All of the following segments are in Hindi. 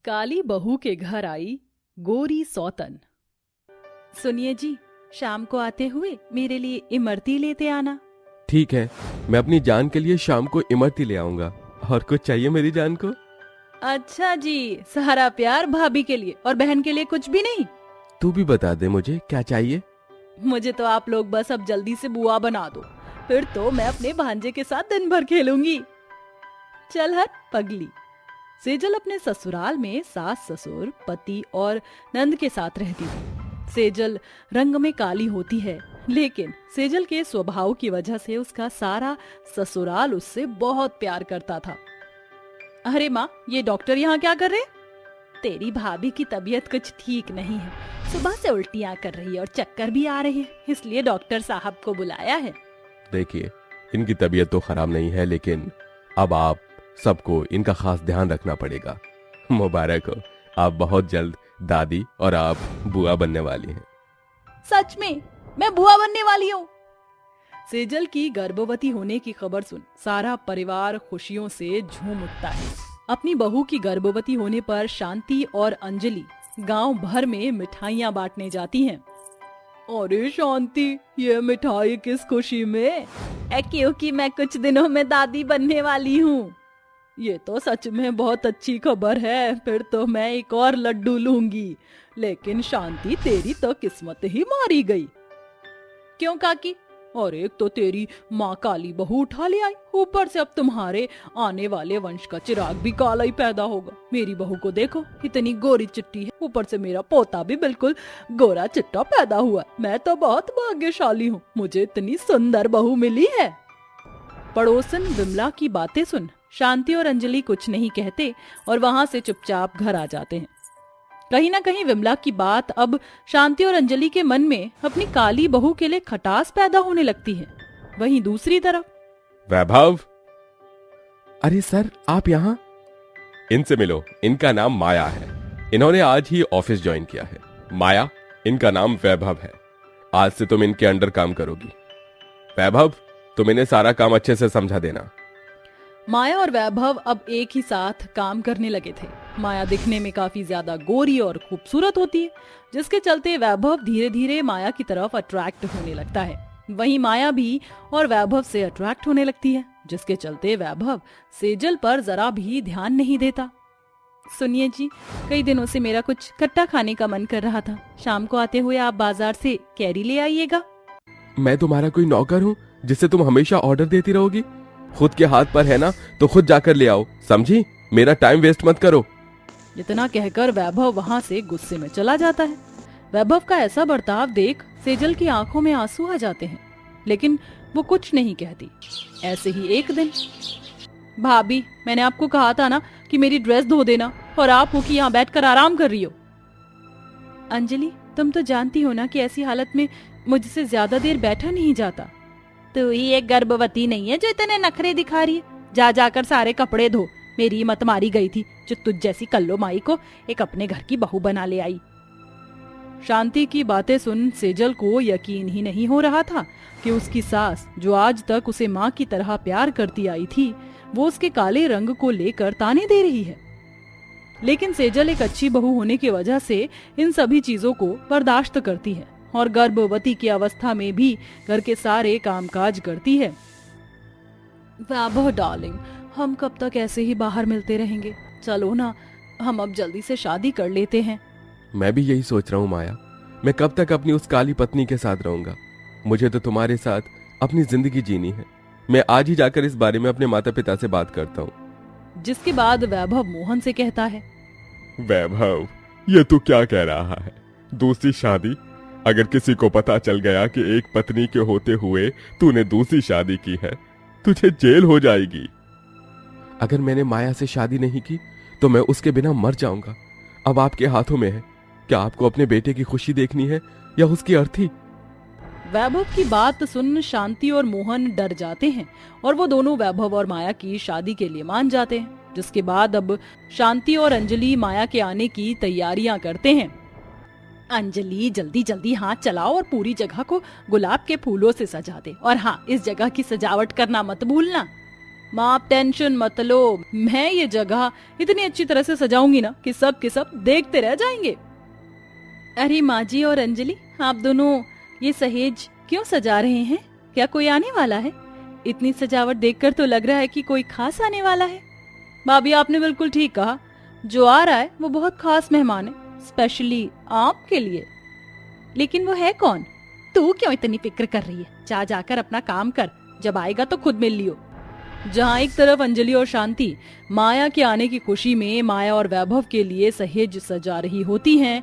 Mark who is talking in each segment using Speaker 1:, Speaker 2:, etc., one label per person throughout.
Speaker 1: काली बहू के घर आई गोरी सौतन। सुनिए जी, शाम को आते हुए मेरे लिए इमरती लेते आना।
Speaker 2: ठीक है, मैं अपनी जान के लिए शाम को इमरती ले आऊंगा। और कुछ चाहिए मेरी जान को?
Speaker 1: अच्छा जी, सारा प्यार भाभी के लिए और बहन के लिए कुछ भी नहीं?
Speaker 2: तू भी बता दे मुझे क्या चाहिए।
Speaker 1: मुझे तो आप लोग बस अब जल्दी से बुआ बना दो, फिर तो मैं अपने भांजे के साथ दिन भर खेलूंगी। चल हट पगली। सेजल अपने ससुराल में सास ससुर पति और नंद के साथ रहती थी। सेजल रंग में काली होती है, लेकिन सेजल के स्वभाव की वजह से उसका सारा ससुराल उससे बहुत प्यार करता था। अरे माँ, ये डॉक्टर यहाँ क्या कर रहे? तेरी भाभी की तबीयत कुछ ठीक नहीं है, सुबह से उल्टियाँ कर रही है और चक्कर भी आ रही है, इसलिए डॉक्टर साहब को बुलाया है।
Speaker 2: देखिए, इनकी तबीयत तो खराब नहीं है, लेकिन अब आप सबको इनका खास ध्यान रखना पड़ेगा। मुबारक हो, आप बहुत जल्द दादी और आप बुआ बनने वाली हैं।
Speaker 1: सच में मैं बुआ बनने वाली हूँ? सेजल की गर्भवती होने की खबर सुन सारा परिवार खुशियों से झूम उठता है। अपनी बहू की गर्भवती होने पर शांति और अंजलि गांव भर में मिठाइयाँ बांटने जाती हैं। अरे शांति, ये मिठाई किस खुशी में? क्योंकि मैं कुछ दिनों में दादी बनने वाली हूँ। ये तो सच में बहुत अच्छी खबर है, फिर तो मैं एक और लड्डू लूंगी। लेकिन शांति, तेरी तो किस्मत ही मारी गई। क्यों काकी? और एक तो तेरी माँ काली बहू उठा ले आई, ऊपर से अब तुम्हारे आने वाले वंश का चिराग भी काला ही पैदा होगा। मेरी बहू को देखो, इतनी गोरी चिट्टी है, ऊपर से मेरा पोता भी बिल्कुल गोरा चिट्टा पैदा हुआ। मैं तो बहुत भाग्यशाली हूँ, मुझे इतनी सुंदर बहू मिली है। पड़ोसन विमला की बातें सुन शांति और अंजलि कुछ नहीं कहते और वहां से चुपचाप घर आ जाते हैं। कहीं ना कहीं विमला की बात अब शांति और अंजलि के मन में अपनी काली बहू के लिए खटास पैदा होने लगती है। वहीं दूसरी तरफ
Speaker 2: वैभव। अरे सर, आप यहाँ? इनसे मिलो, इनका नाम माया है। इन्होंने आज ही ऑफिस ज्वाइन किया है। माया, इनका नाम वैभव है। आज से तुम इनके अंडर काम करोगी। वैभव, तुम इन्हें सारा काम अच्छे से समझा देना।
Speaker 1: माया और वैभव अब एक ही साथ काम करने लगे थे। माया दिखने में काफी ज्यादा गोरी और खूबसूरत होती है, जिसके चलते वैभव धीरे धीरे माया की तरफ अट्रैक्ट होने लगता है। वहीं माया भी और वैभव से अट्रैक्ट होने लगती है, जिसके चलते वैभव सेजल पर जरा भी ध्यान नहीं देता। सुनिए जी, कई दिनों से मेरा कुछ खट्टा खाने का मन कर रहा था। शाम को आते हुए आप बाजार से कैरी ले आइएगा।
Speaker 2: मैं तुम्हारा कोई नौकर हूँ जिससे तुम हमेशा ऑर्डर देती रहोगी? खुद के हाथ पर है ना, तो खुद जाकर ले आओ, समझी? मेरा टाइम वेस्ट मत करो।
Speaker 1: इतना कहकर वैभव वहां से गुस्से में चला जाता है। वैभव का ऐसा बर्ताव देख सेजल की आंखों में आंसू आ जाते हैं, लेकिन वो कुछ नहीं कहती। ऐसे ही एक दिन, भाभी, मैंने आपको कहा था ना कि मेरी ड्रेस धो देना, और आप हो कि यहाँ बैठकर आराम कर रही हो। अंजलि, तुम तो जानती हो ना कि ऐसी हालत में मुझसे ज्यादा देर बैठा नहीं जाता। तो ही एक गर्भवती नहीं है जो इतने नखरे दिखा रही है। जा जाकर सारे कपड़े धो। मेरी मत मारी गई थी जो तुझ जैसी कल्लो माई को एक अपने घर की बहू बना ले आई। शांति की बातें सुन सेजल को यकीन ही नहीं हो रहा था कि उसकी सास, जो आज तक उसे माँ की तरह प्यार करती आई थी, वो उसके काले रंग को लेकर ताने दे रही है। लेकिन सेजल एक अच्छी बहू होने की वजह से इन सभी चीजों को बर्दाश्त करती है और गर्भवती की अवस्था में भी घर के सारे कामकाज करती है। वैभव डार्लिंग, हम कब तक ऐसे ही बाहर मिलते रहेंगे? चलो ना, हम अब जल्दी से शादी कर लेते हैं।
Speaker 2: मैं भी यही सोच रहा हूँ माया। मैं कब तक अपनी उस काली पत्नी के साथ रहूंगा? मुझे तो तुम्हारे साथ अपनी जिंदगी जीनी है। मैं आज ही जाकर इस बारे में अपने माता पिता से बात करता हूँ।
Speaker 1: जिसके बाद वैभव मोहन से कहता है,
Speaker 2: वैभव, ये तू क्या कह रहा है? दूसरी शादी? अगर किसी को पता चल गया कि एक पत्नी के होते हुए तूने दूसरी शादी की है, तुझे जेल हो जाएगी। अगर मैंने माया से शादी नहीं की तो मैं उसके बिना मर जाऊंगा। अब आपके हाथों में है। क्या आपको अपने बेटे की खुशी देखनी है या उसकी अर्थी?
Speaker 1: वैभव की बात सुन शांति और मोहन डर जाते हैं और वो दोनों वैभव और माया की शादी के लिए मान जाते हैं। जिसके बाद अब शांति और अंजलि माया के आने की तैयारियां करते हैं। अंजलि, जल्दी जल्दी हाथ चलाओ और पूरी जगह को गुलाब के फूलों से सजा दे। और हाँ, इस जगह की सजावट करना मत भूलना। माँ आप टेंशन मत लो, मैं ये जगह इतनी अच्छी तरह से सजाऊंगी ना कि सब के सब देखते रह जाएंगे। अरे माँ जी और अंजलि, आप दोनों ये सहेज क्यों सजा रहे हैं? क्या कोई आने वाला है? इतनी सजावट देखकर तो लग रहा है कि कोई खास आने वाला है। भाभी आपने बिल्कुल ठीक कहा, जो आ रहा है वो बहुत खास मेहमान है, स्पेशली आपके लिए। लेकिन वो है कौन? तू क्यों इतनी फिक्र कर रही है? जा जाकर अपना काम कर, जब आएगा तो खुद मिल लियो। जहाँ एक तरफ अंजलि और शांति माया के आने की खुशी में माया और वैभव के लिए सहेज सजा रही होती हैं,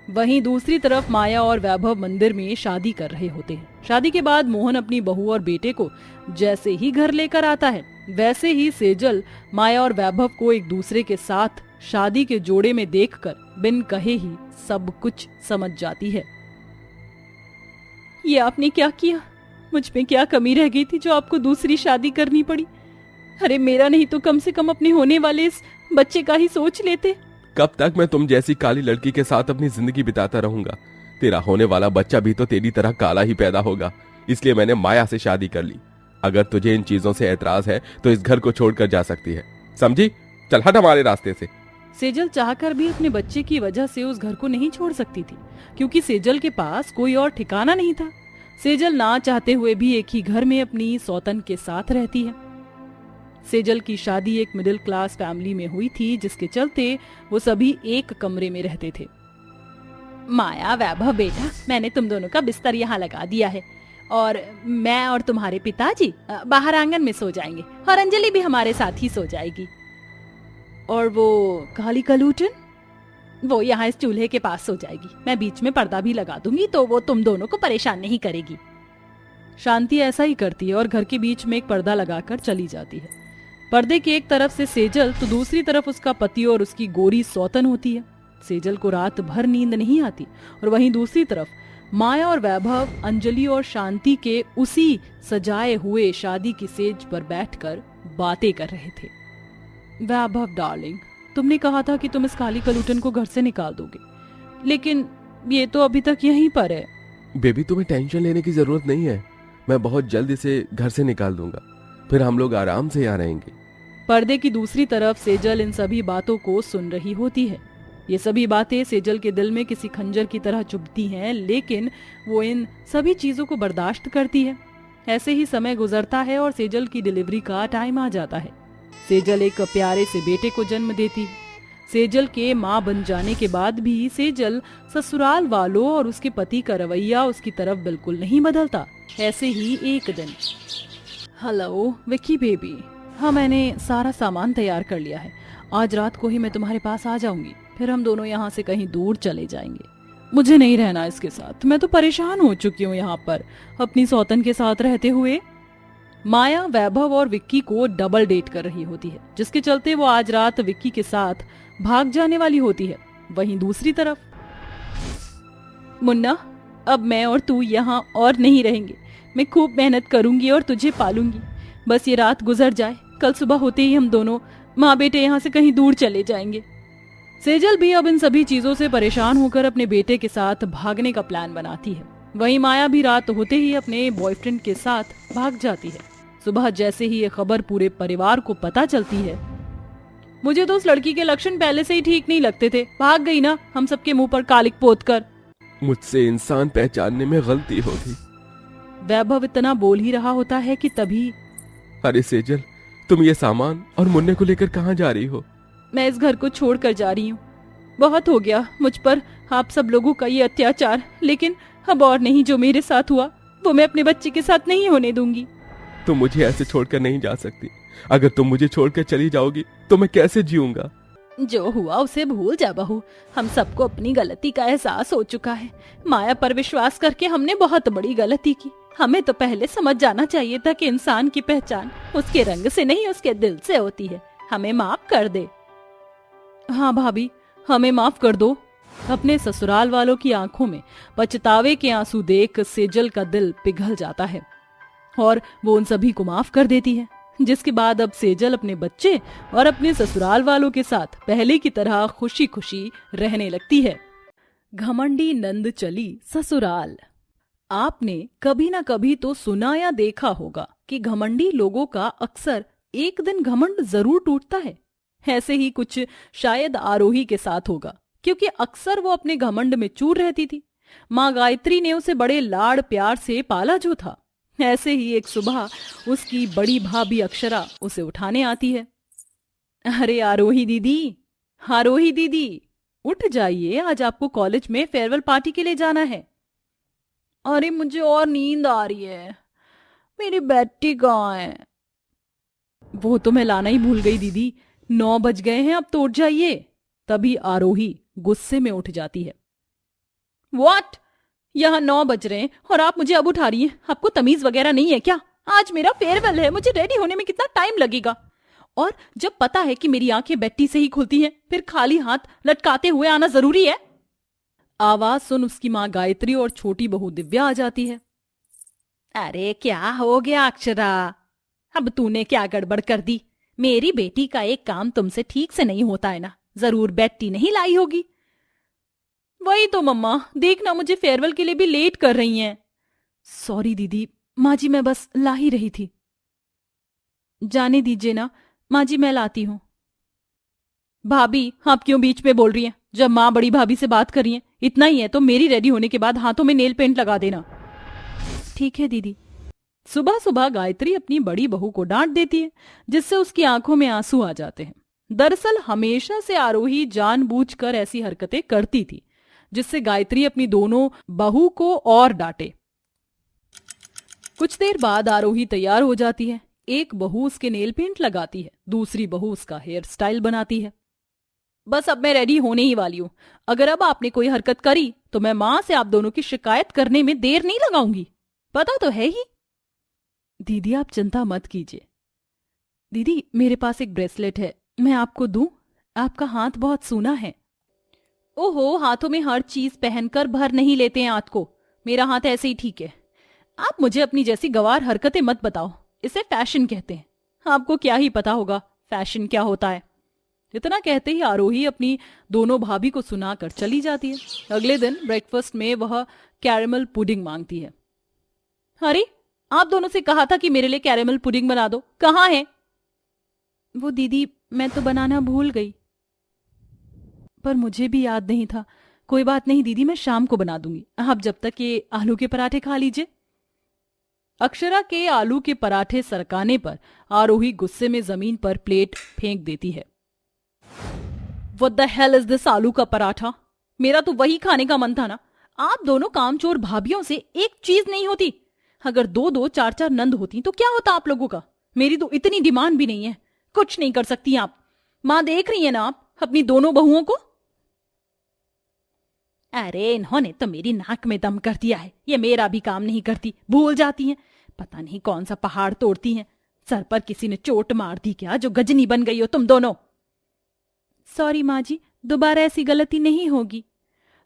Speaker 1: वहीं दूसरी तरफ माया और वैभव मंदिर में शादी कर रहे होते हैं। शादी के बाद मोहन अपनी बहू और बेटे को जैसे ही घर लेकर आता है, वैसे ही सेजल माया और वैभव को एक दूसरे के साथ शादी के जोड़े में देखकर बिन कहे ही सब कुछ समझ जाती है। ये आपने क्या किया? मुझ में क्या कमी रह गई थी जो आपको दूसरी शादी करनी पड़ी? अरे मेरा नहीं तो कम से कम अपने होने वाले इस बच्चे का ही सोच लेते।
Speaker 2: कब तक मैं तुम जैसी काली लड़की के साथ अपनी जिंदगी बिताता रहूंगा? तेरा होने वाला बच्चा भी तो तेरी तरह काला ही पैदा होगा, इसलिए मैंने माया से शादी कर ली। अगर तुझे इन चीजों से एतराज है तो इस घर को छोड़कर जा सकती है, समझी? चल हट हमारे रास्ते से।
Speaker 1: सेजल चाहकर भी अपने बच्चे की वजह से उस घर को नहीं छोड़ सकती थी, क्योंकि सेजल के पास कोई और ठिकाना नहीं था। सेजल ना चाहते हुए भी एक ही घर में अपनी सौतन के साथ रहती है। सेजल की शादी एक मिडिल क्लास फैमिली में हुई थी, जिसके चलते वो सभी एक कमरे में रहते थे। माया, वैभव बेटा, मैंने तुम दोनों का बिस्तर यहाँ लगा दिया है और मैं और तुम्हारे पिताजी बाहर आंगन में सो जाएंगे और अंजलि भी हमारे साथ ही सो जाएगी। और वो काली कलूटन, वो यहाँ इस चूल्हे के पास सो जाएगी। मैं बीच में पर्दा भी लगा दूंगी तो वो तुम दोनों को परेशान नहीं करेगी। शांति ऐसा ही करती है और घर के बीच में एक पर्दा लगाकर चली जाती है। पर्दे की एक तरफ से सेजल तो दूसरी तरफ उसका पति और उसकी गोरी सौतन होती है। सेजल को रात भर नींद नहीं आती और वहीं दूसरी तरफ माया और वैभव अंजलि और शांति के उसी सजाए हुए शादी की सेज पर बैठकर बातें कर रहे थे। वैभव डार्लिंग, तुमने कहा था कि तुम इस काली कलूटन को घर से निकाल दोगे, लेकिन ये तो अभी तक यहीं पर है।
Speaker 2: बेबी तुम्हें टेंशन लेने की जरूरत नहीं है, मैं बहुत जल्द इसे घर से निकाल दूंगा, फिर हम लोग आराम से यहाँ रहेंगे।
Speaker 1: पर्दे की दूसरी तरफ सेजल इन सभी बातों को सुन रही होती है। ये सभी बातें सेजल के दिल में किसी खंजर की तरह चुभती हैं, लेकिन वो इन सभी चीजों को बर्दाश्त करती है। ऐसे ही समय गुजरता है और सेजल की डिलीवरी का टाइम आ जाता है। सेजल एक प्यारे से बेटे को जन्म देती है। सेजल के माँ बन जाने के बाद भी सेजल ससुराल वालों और उसके पति का रवैया उसकी तरफ बिल्कुल नहीं बदलता। ऐसे ही एक दिन, हेलो विक्की बेबी, हाँ मैंने सारा सामान तैयार कर लिया है, आज रात को ही मैं तुम्हारे पास आ जाऊंगी, फिर हम दोनों यहाँ से कहीं दूर चले जाएंगे। मुझे नहीं रहना इसके साथ, मैं तो परेशान हो चुकी हूँ यहाँ पर अपनी सौतन के साथ रहते हुए। माया वैभव और विक्की को डबल डेट कर रही होती है, जिसके चलते वो आज रात विक्की के साथ भाग जाने वाली होती है। वहीं दूसरी तरफ, मुन्ना, अब मैं और तू यहाँ और नहीं रहेंगे, मैं खूब मेहनत करूंगी और तुझे पालूंगी, बस ये रात गुजर जाए, कल सुबह होते ही हम दोनों माँ बेटे यहाँ से कहीं दूर चले जाएंगे। सेजल भी अब इन सभी चीजों से परेशान होकर अपने बेटे के साथ भागने का प्लान बनाती है। वहीं माया भी रात होते ही अपने बॉयफ्रेंड के साथ भाग जाती है। सुबह जैसे ही ये खबर पूरे परिवार को पता चलती है, मुझे तो उस लड़की के लक्षण पहले से ही ठीक नहीं लगते थे, भाग गई ना हम सबके मुंह पर कालिक पोत कर।
Speaker 2: मुझसे इंसान पहचानने में गलती हो गई।
Speaker 1: वैभव इतना बोल ही रहा होता है कि तभी,
Speaker 2: अरे सेजल, तुम ये सामान और मुन्ने को लेकर कहाँ जा रही हो?
Speaker 1: मैं इस घर को छोड़ कर जा रही हूँ, बहुत हो गया मुझ पर आप सब लोगों का ये अत्याचार, लेकिन अब और नहीं, जो मेरे साथ हुआ वो मैं अपने बच्चे के साथ नहीं होने दूंगी।
Speaker 2: तुम मुझे ऐसे छोड़कर नहीं जा सकती, अगर तुम मुझे छोड़कर चली जाओगी तो मैं कैसे जीऊंगा?
Speaker 1: जो हुआ उसे भूल जा बहू, हम सबको अपनी गलती का एहसास हो चुका है। माया पर विश्वास करके हमने बहुत बड़ी गलती की। हमें तो पहले समझ जाना चाहिए था कि इंसान की पहचान उसके रंग से नहीं उसके दिल से होती है। हमें माफ कर दे। हाँ भाभी, हमें माफ कर दो। अपने ससुराल वालों की आंखों में पछतावे के आंसू देख सेजल का दिल पिघल जाता है और वो उन सभी को माफ कर देती है, जिसके बाद अब सेजल अपने बच्चे और अपने ससुराल वालों के साथ पहले की तरह खुशी खुशी रहने लगती है। घमंडी नंद चली ससुराल। आपने कभी ना कभी तो सुना या देखा होगा कि घमंडी लोगों का अक्सर एक दिन घमंड जरूर टूटता है। ऐसे ही कुछ शायद आरोही के साथ होगा, क्योंकि अक्सर वो अपने घमंड में चूर रहती थी। माँ गायत्री ने उसे बड़े लाड़ प्यार से पाला जो था। ऐसे ही एक सुबह उसकी बड़ी भाभी अक्षरा उसे उठाने आती है। अरे आरोही दीदी, आरोही दीदी, उठ जाइए, आज आपको कॉलेज में फेयरवेल पार्टी के लिए जाना है। अरे मुझे और नींद आ रही है, मेरी बेटी कहाँ है? वो तो मैं लाना ही भूल गई दीदी, 9 बज गए हैं, अब तो उठ जाइए। तभी आरोही गुस्से में उठ जाती है। व्हाट? यहाँ 9 बज रहे हैं और आप मुझे अब उठा रही हैं? आपको तमीज वगैरह नहीं है क्या? आज मेरा फेयरवेल है, मुझे रेडी होने में कितना टाइम लगेगा? और जब पता है कि मेरी आंखें बेटी से ही खुलती हैं, फिर खाली हाथ लटकाते हुए आना जरूरी है? आवाज सुन उसकी माँ गायत्री और छोटी बहू दिव्या आ जाती है। अरे क्या हो गया अक्षरा, अब तूने क्या गड़बड़ कर दी? मेरी बेटी का एक काम तुमसे ठीक से नहीं होता है ना, जरूर बेटी नहीं लाई होगी। वही तो मम्मा, देखना मुझे फेयरवेल के लिए भी लेट कर रही हैं। सॉरी दीदी, माँ जी मैं बस ला ही रही थी। जाने दीजिए ना माँ जी, मैं लाती हूँ। भाभी आप क्यों बीच में बोल रही हैं? जब माँ बड़ी भाभी से बात कर रही हैं, इतना ही है तो मेरी रेडी होने के बाद हाथों में नेल पेंट लगा देना। ठीक है दीदी। सुबह सुबह गायत्री अपनी बड़ी बहू को डांट देती है, जिससे उसकी आंखों में आंसू आ जाते हैं। दरअसल हमेशा से आरोही जानबूझकर ऐसी हरकतें करती थी, जिससे गायत्री अपनी दोनों बहू को और डांटे। कुछ देर बाद आरोही तैयार हो जाती है। एक बहू उसके नेल पेंट लगाती है, दूसरी बहू उसका हेयर स्टाइल बनाती है। बस अब मैं रेडी होने ही वाली हूं। अगर अब आपने कोई हरकत करी तो मैं मां से आप दोनों की शिकायत करने में देर नहीं लगाऊंगी, पता तो है ही। दीदी आप चिंता मत कीजिए। दीदी मेरे पास एक ब्रेसलेट है, मैं आपको दूं? आपका हाथ बहुत सूना है। ओहो, हाथों में हर चीज पहनकर भर नहीं लेते हैं हाथ को, मेरा हाथ ऐसे ही ठीक है। आप मुझे अपनी जैसी गवार हरकतें मत बताओ, इसे फैशन कहते हैं। आपको क्या ही पता होगा फैशन क्या होता है। इतना कहते ही आरोही अपनी दोनों भाभी को सुनाकर चली जाती है। अगले दिन ब्रेकफास्ट में वह कैरेमल पुडिंग मांगती है। अरे आप दोनों से कहा था कि मेरे लिए कैरेमल पुडिंग बना दो, कहाँ है? वो दीदी मैं तो बनाना भूल गई, पर मुझे भी याद नहीं था। कोई बात नहीं दीदी, मैं शाम को बना दूंगी, आप जब तक ये आलू के पराठे खा लीजिए। अक्षरा के आलू के पराठे सरकाने पर आरोही गुस्से में जमीन पर प्लेट फेंक देती है। What the hell is this आलू का पराठा? मेरा तो वही खाने का मन था ना। आप दोनों कामचोर भाभियों से एक चीज नहीं होती। अगर 2-2 4-4 नंद होती तो क्या होता आप लोगों का? मेरी तो इतनी डिमांड भी नहीं है, कुछ नहीं कर सकती आप। मां देख रही है ना आप अपनी दोनों बहुओं को? अरे इन्होंने तो मेरी नाक में दम कर दिया है, ये मेरा भी काम नहीं करती, भूल जाती हैं। पता नहीं कौन सा पहाड़ तोड़ती हैं। सर पर किसी ने चोट मार दी क्या, जो गजनी बन गई हो तुम दोनों? सॉरी माँ जी, दोबारा ऐसी गलती नहीं होगी।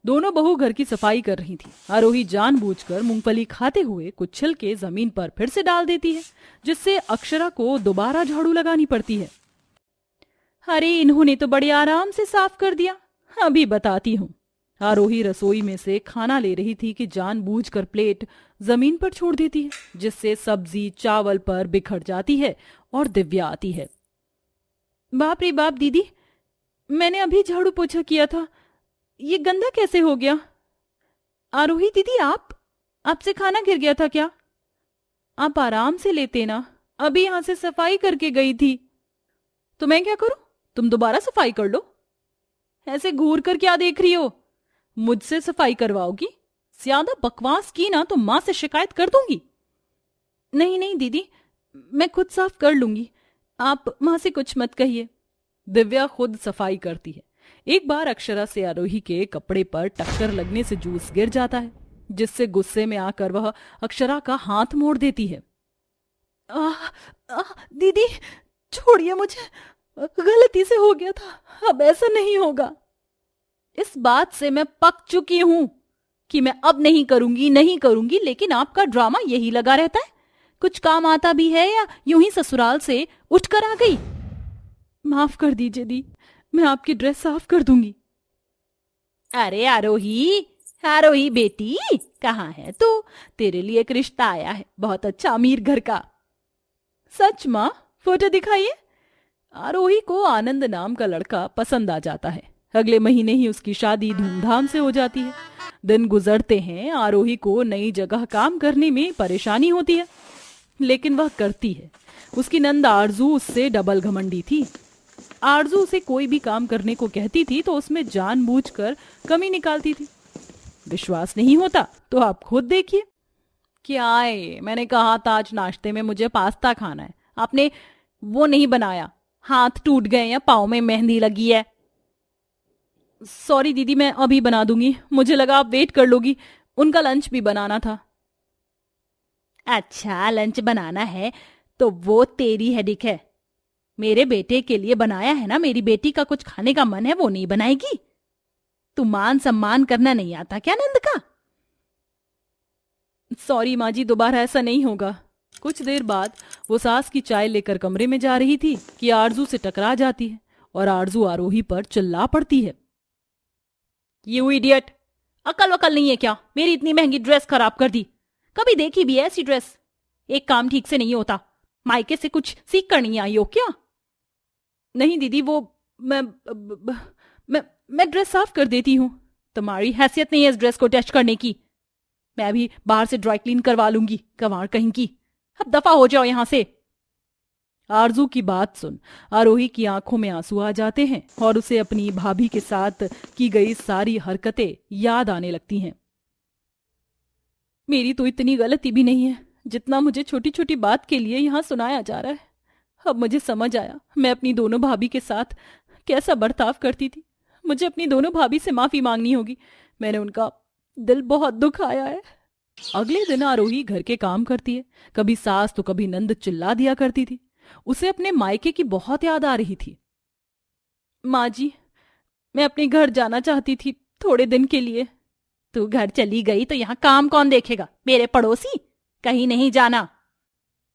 Speaker 1: दोनों बहू घर की सफाई कर रही थी। आरोही जानबूझकर मूंगफली खाते हुए कुछ छिलके जमीन पर फिर से डाल देती है, जिससे अक्षरा को दोबारा झाड़ू लगानी पड़ती है। अरे इन्होंने तो बड़े आराम से साफ कर दिया, अभी बताती हूँ। आरोही रसोई में से खाना ले रही थी कि जानबूझकर प्लेट जमीन पर छोड़ देती है, जिससे सब्जी चावल पर बिखर जाती है और दिव्या आती है। बाप रे बाप दीदी, मैंने अभी झाड़ू पोछा किया था, ये गंदा कैसे हो गया? आरोही दीदी आपसे खाना गिर गया था क्या? आप आराम से लेते ना, अभी यहां से सफाई करके गई थी। तो मैं क्या करूं, तुम दोबारा सफाई कर लो। ऐसे घूर कर क्या देख रही हो? मुझसे सफाई करवाओगी? ज्यादा बकवास की ना तो मां से शिकायत कर दूंगी। नहीं नहीं दीदी, मैं खुद साफ कर लूंगी, आप मां से कुछ मत कहिए। दिव्या खुद सफाई करती है। एक बार अक्षरा से आरोही के कपड़े पर टक्कर लगने से जूस गिर जाता है, जिससे गुस्से में आकर वह अक्षरा का हाथ मोड़ देती है। दीदी छोड़िए मुझे, गलती से हो गया था, अब ऐसा नहीं होगा। इस बात से मैं पक चुकी हूं कि मैं अब नहीं करूंगी, लेकिन आपका ड्रामा यही लगा रहता है। कुछ काम आता भी है या यूं ही ससुराल से उठकर आ गई? माफ कर दीजिए दी, मैं आपकी ड्रेस साफ कर दूंगी। अरे आरोही बेटी, कहाँ है तू? तेरे लिए एक रिश्ता आया है, बहुत अच्छा अमीर घर का। सच माँ? फोटो दिखाइए। आरोही को आनंद नाम का लड़का पसंद आ जाता है। अगले महीने ही उसकी शादी धूमधाम से हो जाती है। दिन गुजरते हैं, आरोही को नई जगह काम करने में परेशानी होती है, लेकिन वह करती है। उसकी नंद आरजू उससे डबल घमंडी थी। आरजू उसे कोई भी काम करने को कहती थी तो उसमें जानबूझकर कमी निकालती थी। विश्वास नहीं होता तो आप खुद देखिए। क्या है, मैंने कहा था आज नाश्ते में मुझे पास्ता खाना है, आपने वो नहीं बनाया। हाथ टूट गए या पाँव में मेहंदी लगी है? सॉरी दीदी, मैं अभी बना दूंगी। मुझे लगा आप वेट कर लोगी, उनका लंच भी बनाना था। अच्छा, लंच बनाना है तो वो तेरी हेडिक है। मेरे बेटे के लिए बनाया है ना, मेरी बेटी का कुछ खाने का मन है वो नहीं बनाएगी? तू मान सम्मान करना नहीं आता क्या नंद का? सॉरी माँ जी, दोबारा ऐसा नहीं होगा। कुछ देर बाद वो सास की चाय लेकर कमरे में जा रही थी कि आरजू से टकरा जाती है और आरजू आरोही पर चिल्ला पड़ती है। यू इडियट, अकल वकल नहीं है क्या? मेरी इतनी महंगी ड्रेस खराब कर दी। कभी देखी भी है ऐसी ड्रेस? एक काम ठीक से नहीं होता, मायके से कुछ सीख कर नहीं आई हो क्या? नहीं दीदी, वो मैं ड्रेस साफ कर देती हूँ। तुम्हारी हैसियत नहीं है इस ड्रेस को टच करने की। मैं अभी बाहर से ड्राई क्लीन करवा लूंगी, कवाड़ कहीं की। अब दफा हो जाओ यहां से। आरजू की बात सुन आरोही की आंखों में आंसू आ जाते हैं और उसे अपनी भाभी के साथ की गई सारी हरकतें याद आने लगती हैं। मेरी तो इतनी गलती भी नहीं है जितना मुझे छोटी छोटी बात के लिए यहां सुनाया जा रहा है। अब मुझे समझ आया मैं अपनी दोनों भाभी के साथ कैसा बर्ताव करती थी। मुझे अपनी दोनों भाभी से माफी मांगनी होगी। मैंने उनका दिल बहुत दुखाया है। अगले दिन आरोही घर के काम करती है। कभी सास तो कभी नंद चिल्ला दिया करती थी। उसे अपने मायके की बहुत याद आ रही थी। माँ जी, मैं अपने घर जाना चाहती थी थोड़े दिन के लिए। तू घर चली गई तो यहाँ काम कौन देखेगा? मेरे पड़ोसी? कहीं नहीं जाना।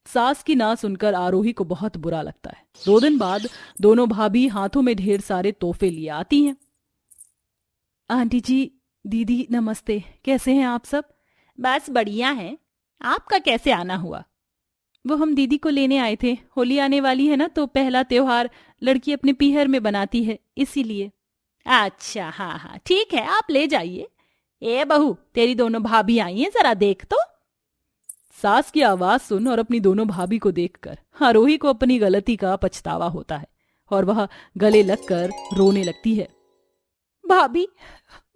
Speaker 1: सास की ना सुनकर आरोही को बहुत बुरा लगता है। 2 दिन बाद दोनों भाभी हाथों में ढेर सारे तोहफे लिए आती हैं। आंटी जी, दीदी नमस्ते, कैसे हैं आप सब? बस बढ़िया हैं। आपका कैसे आना हुआ? वो हम दीदी को लेने आए थे। होली आने वाली है ना, तो पहला त्योहार लड़की अपने पीहर में बनाती है, इसीलिए। अच्छा, हाँ हाँ ठीक है, आप ले जाइए। ए बहू, तेरी दोनों भाभी आई हैं, जरा देख तो। सास की आवाज सुन और अपनी दोनों भाभी को देखकर आरोही को अपनी गलती का पछतावा होता है और वह गले लगकर रोने लगती है। भाभी,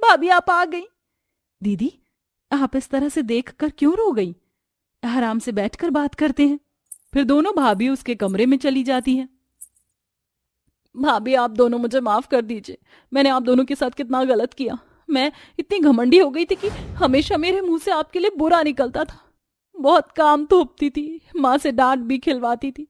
Speaker 1: भाभी आप आ गई। दीदी, आप इस तरह से देखकर क्यों रो गई? आराम से बैठकर बात करते हैं। फिर दोनों भाभी उसके कमरे में चली जाती हैं। भाभी, आप दोनों मुझे माफ कर दीजिए। मैंने आप दोनों के साथ कितना गलत किया। मैं इतनी घमंडी हो गई थी कि हमेशा मेरे मुंह से आपके लिए बुरा निकलता था। बहुत काम थोपती थी, माँ से डांट भी खिलवाती थी।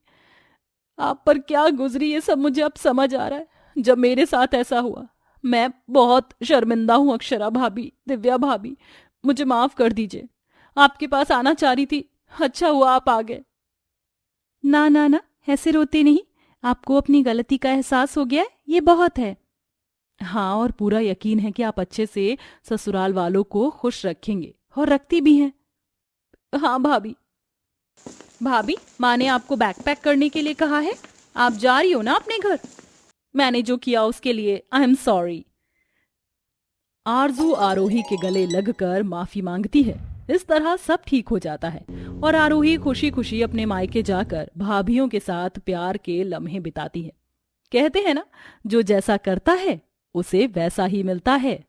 Speaker 1: आप पर क्या गुजरी ये सब मुझे अब समझ आ रहा है। जब मेरे साथ ऐसा हुआ मैं बहुत शर्मिंदा हूँ। अक्षरा भाभी, दिव्या भाभी, मुझे माफ कर दीजिए। आपके पास आना चाह रही थी, अच्छा हुआ आप आ गए। ना ना ना, ऐसे रोते नहीं। आपको अपनी गलती का एहसास हो गया है, ये बहुत है। हाँ, और पूरा यकीन है कि आप अच्छे से ससुराल वालों को खुश रखेंगे, और रखती भी हैं। हाँ भाभी। भाभी, माँ ने आपको बैकपैक करने के लिए कहा है। आप जा रही हो ना अपने घर? मैंने जो किया उसके लिए आई एम सॉरी। आरजू आरोही के गले लगकर माफी मांगती है। इस तरह सब ठीक हो जाता है और आरोही खुशी खुशी अपने मायके जाकर भाभियों के साथ प्यार के लम्हे बिताती है। कहते हैं ना, जो जैसा करता है उसे वैसा ही मिलता है।